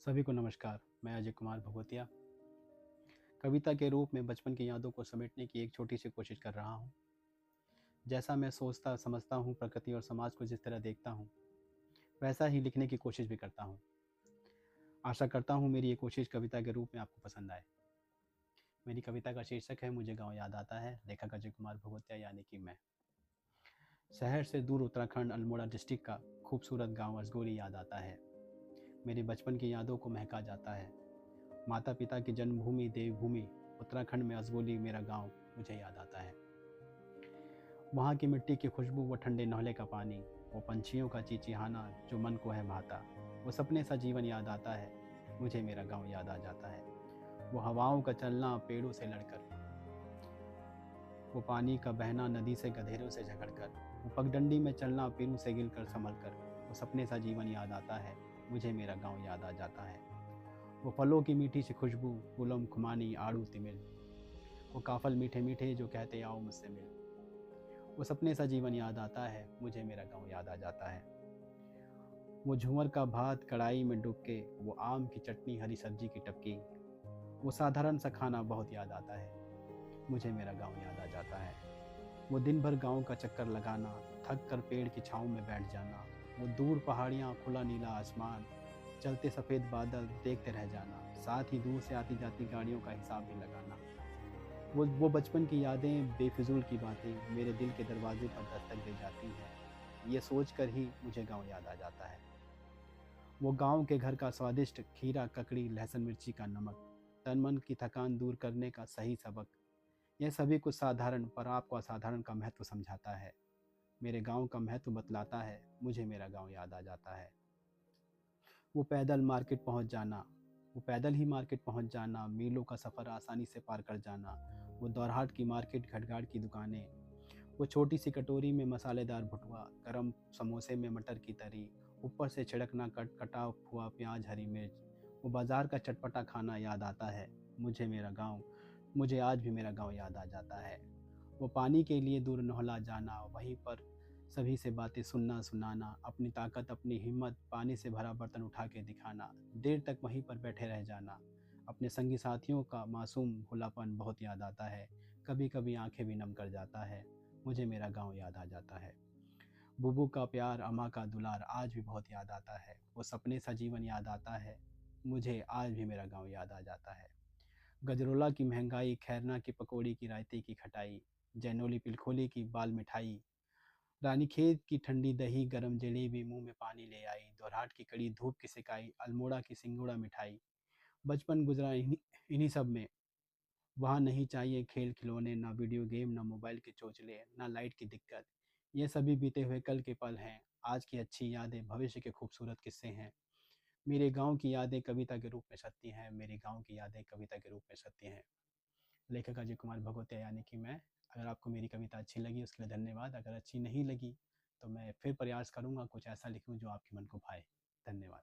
सभी को नमस्कार। मैं अजय कुमार भगवतिया कविता के रूप में बचपन की यादों को समेटने की एक छोटी सी कोशिश कर रहा हूँ। जैसा मैं सोचता समझता हूँ, प्रकृति और समाज को जिस तरह देखता हूँ, वैसा ही लिखने की कोशिश भी करता हूँ। आशा करता हूँ मेरी ये कोशिश कविता के रूप में आपको पसंद आए। मेरी कविता का शीर्षक है मुझे गाँव याद आता है। लेखक अजय कुमार भगवतिया यानी कि मैं। शहर से दूर उत्तराखंड अल्मोड़ा डिस्ट्रिक्ट का खूबसूरत गाँव असगोरी याद आता है। मेरे बचपन की यादों को महका जाता है। माता पिता की जन्मभूमि देवभूमि उत्तराखंड में असगोली मेरा गांव मुझे याद आता है। वहाँ की मिट्टी की खुशबू, वो ठंडे नहले का पानी, वो पंछियों का चीचिहाना जो मन को है भाता, वो सपने सा जीवन याद आता है। मुझे मेरा गांव याद आ जाता है। वो हवाओं का चलना पेड़ों से लड़कर, वो पानी का बहना नदी से गधेरों से झगड़कर, वो पगडंडी में चलना पीरू से गिल कर संभल कर, वो सपने सा जीवन याद आता है। मुझे मेरा गाँव याद आ जाता है। वो फलों की मीठी सी खुशबू, गुलम खुमानी आड़ू तिमिल, वो काफल मीठे मीठे जो कहते आओ मुझसे मिल, वो सपने सा जीवन याद आता है। मुझे मेरा गांव याद आ जाता है। वो झूमर का भात कढ़ाई में डूब के, वो आम की चटनी हरी सब्जी की टपकी, वो साधारण सा खाना बहुत याद आता है। मुझे मेरा गांव याद आ जाता है। वो दिन भर गांव का चक्कर लगाना, थक कर पेड़ की छाँव में बैठ जाना, वो दूर पहाड़ियाँ खुला नीला आसमान, चलते सफ़ेद बादल देखते रह जाना, साथ ही दूर से आती जाती गाड़ियों का हिसाब भी लगाना। वो बचपन की यादें, बेफिजूल की बातें मेरे दिल के दरवाजे पर दस्तक दे जाती हैं। ये सोच कर ही मुझे गांव याद आ जाता है। वो गांव के घर का स्वादिष्ट खीरा ककड़ी लहसुन मिर्ची का नमक, तन मन की थकान दूर करने का सही सबक, यह सभी कुछ साधारण पर आपको असाधारण का महत्व समझाता है। मेरे गांव का महत्व बतलाता है। मुझे मेरा गांव याद आ जाता है। वो पैदल मार्केट पहुंच जाना, वो पैदल ही मार्केट पहुंच जाना, मीलों का सफ़र आसानी से पार कर जाना, वो दौराहाट की मार्केट घटघाट की दुकानें, वो छोटी सी कटोरी में मसालेदार भुटवा, गरम समोसे में मटर की तरी, ऊपर से छिड़कना कटा हुआ प्याज हरी मिर्च, वो बाज़ार का चटपटा खाना याद आता है। मुझे मेरा गांव मुझे आज भी मेरा गांव याद आ जाता है। वो पानी के लिए दूर नहला जाना, वहीं पर सभी से बातें सुनना सुनाना, अपनी ताकत अपनी हिम्मत, पानी से भरा बर्तन उठा के दिखाना, देर तक वहीं पर बैठे रह जाना, अपने संगी साथियों का मासूम भोलापन बहुत याद आता है। कभी कभी आंखें भी नम कर जाता है। मुझे मेरा गांव याद आ जाता है। बुबू का प्यार, अम्मा का दुलार आज भी बहुत याद आता है। वो सपने सा जीवन याद आता है। मुझे आज भी मेरा गांव याद आ जाता है। गजरोला की महंगाई, खैरना की पकौड़ी की रायते की खटाई, जैनोली पिलखोली की बाल मिठाई, रानीखेत की ठंडी दही गरम जलेबी मुंह में पानी ले आई, दोरहाट की कड़ी धूप की सिकाई, अल्मोड़ा की सिंगोड़ा मिठाई। बचपन गुजरा इन्हीं सब में। वहाँ नहीं चाहिए खेल खिलौने, ना वीडियो गेम, ना मोबाइल के चोचले, ना लाइट की दिक्कत। ये सभी बीते हुए कल के पल हैं। आज की अच्छी यादें भविष्य के खूबसूरत किस्से हैं। मेरे गांव की यादें कविता के रूप में सत्य हैं। मेरे गांव की यादें कविता के रूप में सत्य हैं। लेखक अजय कुमार भगवतिया यानी कि मैं। अगर आपको मेरी कविता अच्छी लगी उसके लिए धन्यवाद। अगर अच्छी नहीं लगी तो मैं फिर प्रयास करूँगा कुछ ऐसा लिखूँ जो आपके मन को भाए। धन्यवाद।